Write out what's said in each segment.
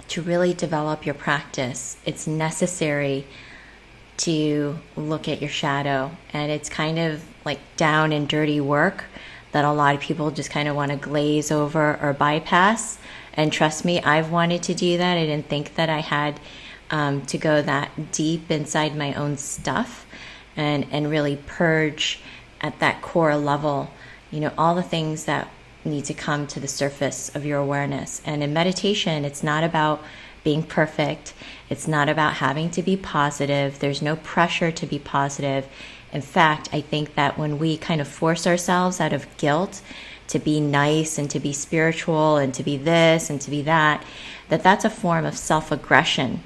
to really develop your practice, it's necessary to look at your shadow. And it's kind of like down and dirty work that a lot of people just kind of want to glaze over or bypass. And trust me, I've wanted to do that. I didn't think that I had to go that deep inside my own stuff and really purge at that core level, all the things that need to come to the surface of your awareness. And in meditation, it's not about being perfect. It's not about having to be positive. There's no pressure to be positive. In fact, I think that when we kind of force ourselves out of guilt to be nice and to be spiritual and to be this and to be that, that's a form of self-aggression.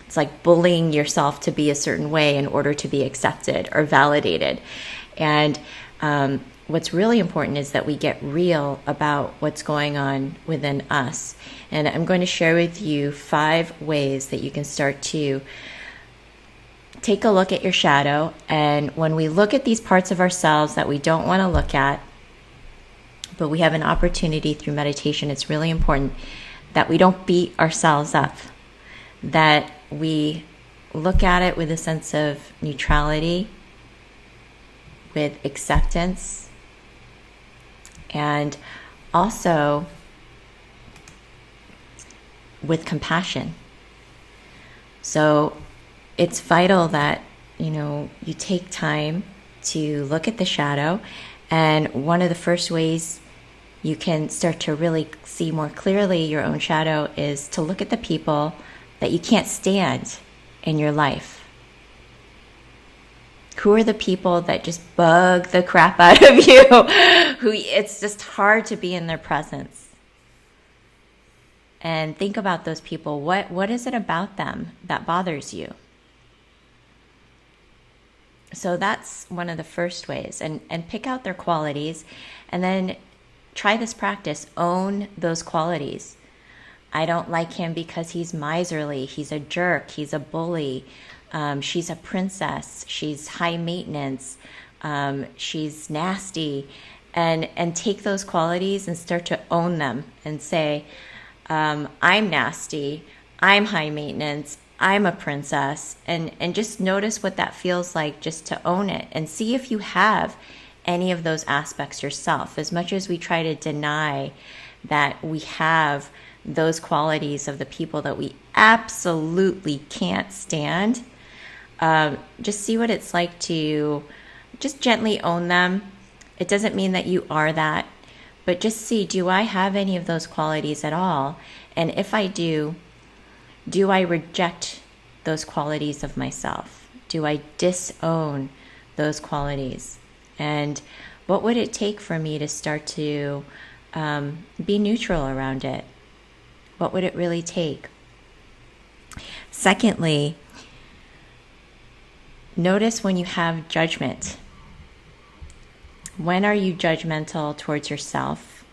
It's like bullying yourself to be a certain way in order to be accepted or validated. And what's really important is that we get real about what's going on within us. And I'm going to share with you 5 ways that you can start to take a look at your shadow. And when we look at these parts of ourselves that we don't want to look at, but we have an opportunity through meditation, it's really important that we don't beat ourselves up, that we look at it with a sense of neutrality, with acceptance, and also with compassion. So it's vital that, you take time to look at the shadow. And one of the first ways you can start to really see more clearly your own shadow is to look at the people that you can't stand in your life. Who are the people that just bug the crap out of you? Who it's just hard to be in their presence. And think about those people. What is it about them that bothers you? So that's one of the first ways. And pick out their qualities and then try this practice. Own those qualities. I don't like him because he's miserly. He's a jerk. He's a bully. She's a princess. She's high maintenance. She's nasty. And take those qualities and start to own them and say, I'm nasty. I'm high maintenance. I'm a princess. And just notice what that feels like just to own it and see if you have any of those aspects yourself. As much as we try to deny that we have those qualities of the people that we absolutely can't stand, just see what it's like to just gently own them. It doesn't mean that you are that, but just see, do I have any of those qualities at all? And if I do I reject those qualities of myself? Do I disown those qualities? And what would it take for me to start to be neutral around it? What would it really take? Secondly, notice when you have judgment. When are you judgmental towards yourself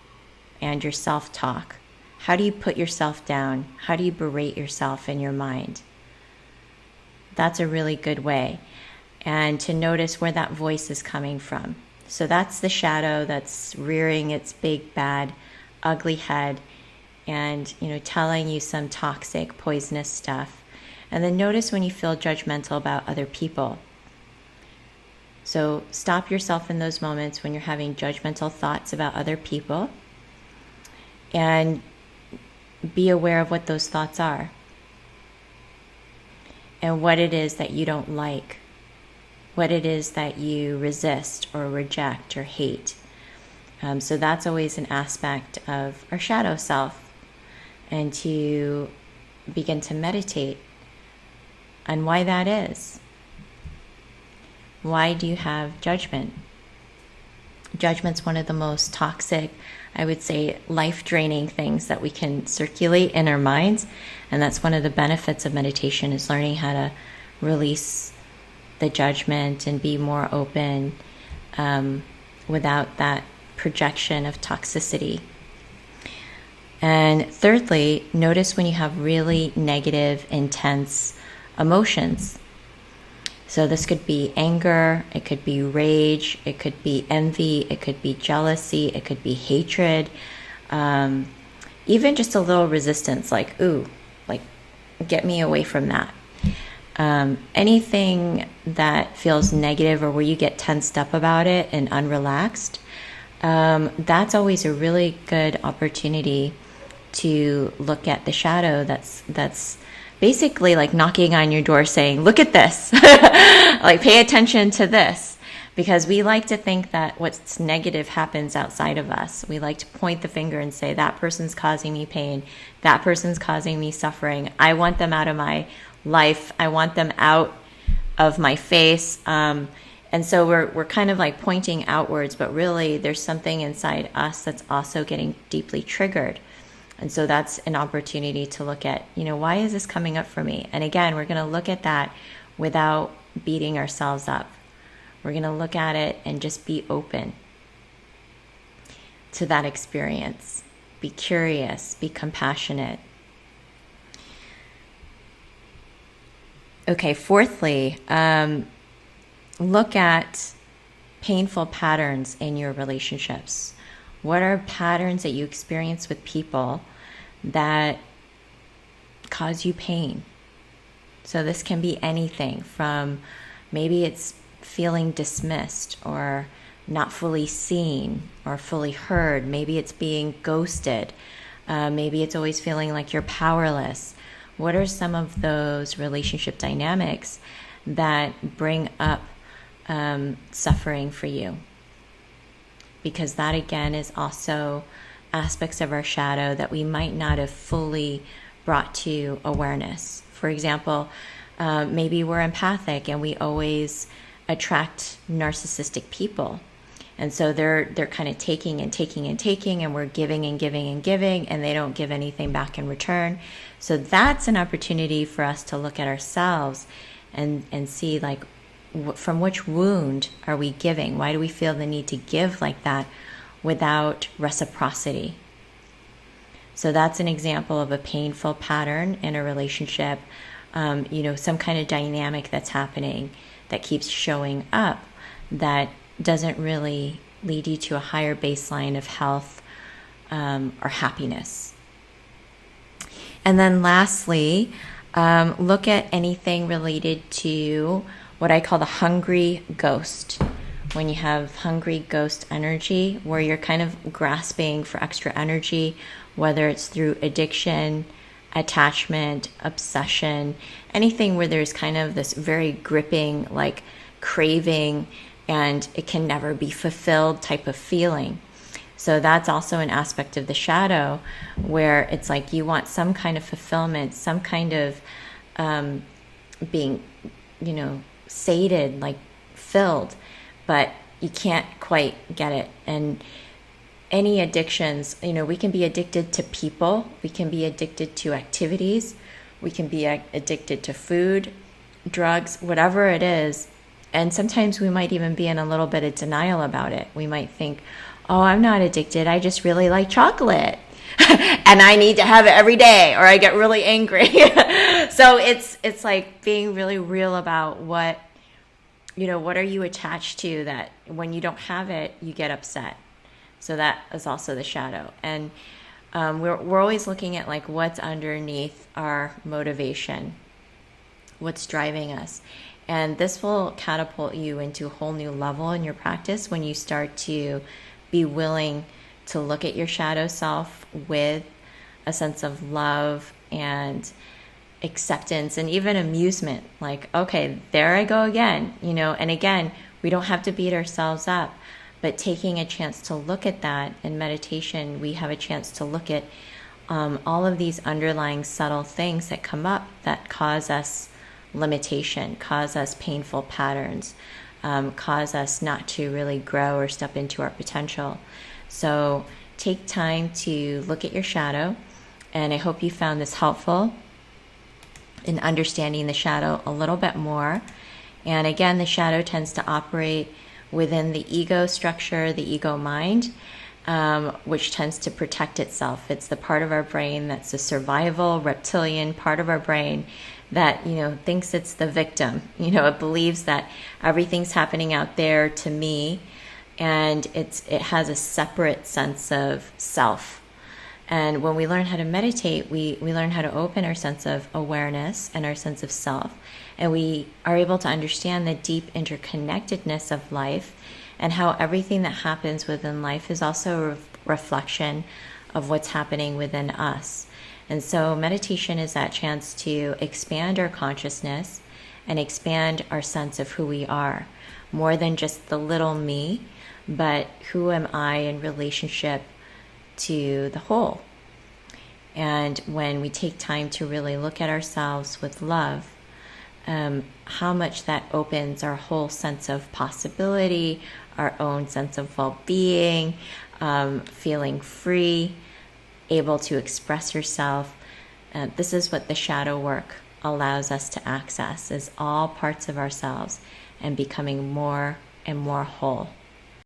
and your self-talk? How do you put yourself down? How do you berate yourself in your mind? That's a really good way. And to notice where that voice is coming from. So that's the shadow that's rearing its big, bad, ugly head and, telling you some toxic, poisonous stuff. And then notice when you feel judgmental about other people. So stop yourself in those moments when you're having judgmental thoughts about other people and be aware of what those thoughts are and what it is that you don't like, what it is that you resist or reject or hate. So that's always an aspect of our shadow self, and to begin to meditate on why that is. Why do you have judgment? Judgment's one of the most toxic, I would say, life-draining things that we can circulate in our minds. And that's one of the benefits of meditation, is learning how to release the judgment and be more open without that projection of toxicity. And thirdly, notice when you have really negative, intense emotions. So this could be anger, it could be rage, it could be envy, it could be jealousy, it could be hatred, even just a little resistance like, ooh, like, get me away from that. Anything that feels negative or where you get tensed up about it and unrelaxed, that's always a really good opportunity to look at the shadow that's basically like knocking on your door saying, look at this, like pay attention to this, because we like to think that what's negative happens outside of us. We like to point the finger and say, that person's causing me pain, that person's causing me suffering, I want them out of my life, I want them out of my face. And so we're kind of like pointing outwards, but really there's something inside us that's also getting deeply triggered. And so that's an opportunity to look at, why is this coming up for me? And again, we're going to look at that without beating ourselves up. We're going to look at it and just be open to that experience. Be curious, be compassionate. Okay, fourthly, look at painful patterns in your relationships. What are patterns that you experience with people that cause you pain? So this can be anything from, maybe it's feeling dismissed or not fully seen or fully heard. Maybe it's being ghosted. Maybe it's always feeling like you're powerless. What are some of those relationship dynamics that bring up suffering for you? Because that, again, is also aspects of our shadow that we might not have fully brought to awareness. For example, maybe we're empathic and we always attract narcissistic people. And so they're kind of taking and taking and taking, and we're giving and giving and giving, and they don't give anything back in return. So that's an opportunity for us to look at ourselves and see, like, from which wound are we giving? Why do we feel the need to give like that without reciprocity? So that's an example of a painful pattern in a relationship, some kind of dynamic that's happening that keeps showing up that doesn't really lead you to a higher baseline of health or happiness. And then lastly, look at anything related to what I call the hungry ghost. When you have hungry ghost energy, where you're kind of grasping for extra energy, whether it's through addiction, attachment, obsession, anything where there's kind of this very gripping, like craving, and it can never be fulfilled type of feeling. So that's also an aspect of the shadow where it's like you want some kind of fulfillment, some kind of being, sated, like filled, but you can't quite get it. And any addictions, we can be addicted to people, we can be addicted to activities, we can be addicted to food, drugs, whatever it is. And sometimes we might even be in a little bit of denial about it. We might think, oh, I'm not addicted, I just really like chocolate. And I need to have it every day or I get really angry. So it's like being really real about what are you attached to that when you don't have it, you get upset. So that is also the shadow. And we're always looking at like what's underneath our motivation, what's driving us. And this will catapult you into a whole new level in your practice when you start to be willing to look at your shadow self with a sense of love and acceptance and even amusement. Like, okay, there I go again, and again, we don't have to beat ourselves up, but taking a chance to look at that in meditation, we have a chance to look at all of these underlying subtle things that come up that cause us limitation, cause us painful patterns, cause us not to really grow or step into our potential. So take time to look at your shadow, and I hope you found this helpful in understanding the shadow a little bit more. And again, the shadow tends to operate within the ego structure, the ego mind, which tends to protect itself. It's the part of our brain that's the survival reptilian part of our brain that thinks it's the victim. It believes that everything's happening out there to me, and it has a separate sense of self. And when we learn how to meditate, we learn how to open our sense of awareness and our sense of self. And we are able to understand the deep interconnectedness of life and how everything that happens within life is also a reflection of what's happening within us. And so meditation is that chance to expand our consciousness and expand our sense of who we are, more than just the little me, but who am I in relationship to the whole. And when we take time to really look at ourselves with love, how much that opens our whole sense of possibility, our own sense of well-being, feeling free, able to express yourself. This is what the shadow work allows us to access, is all parts of ourselves and becoming more and more whole.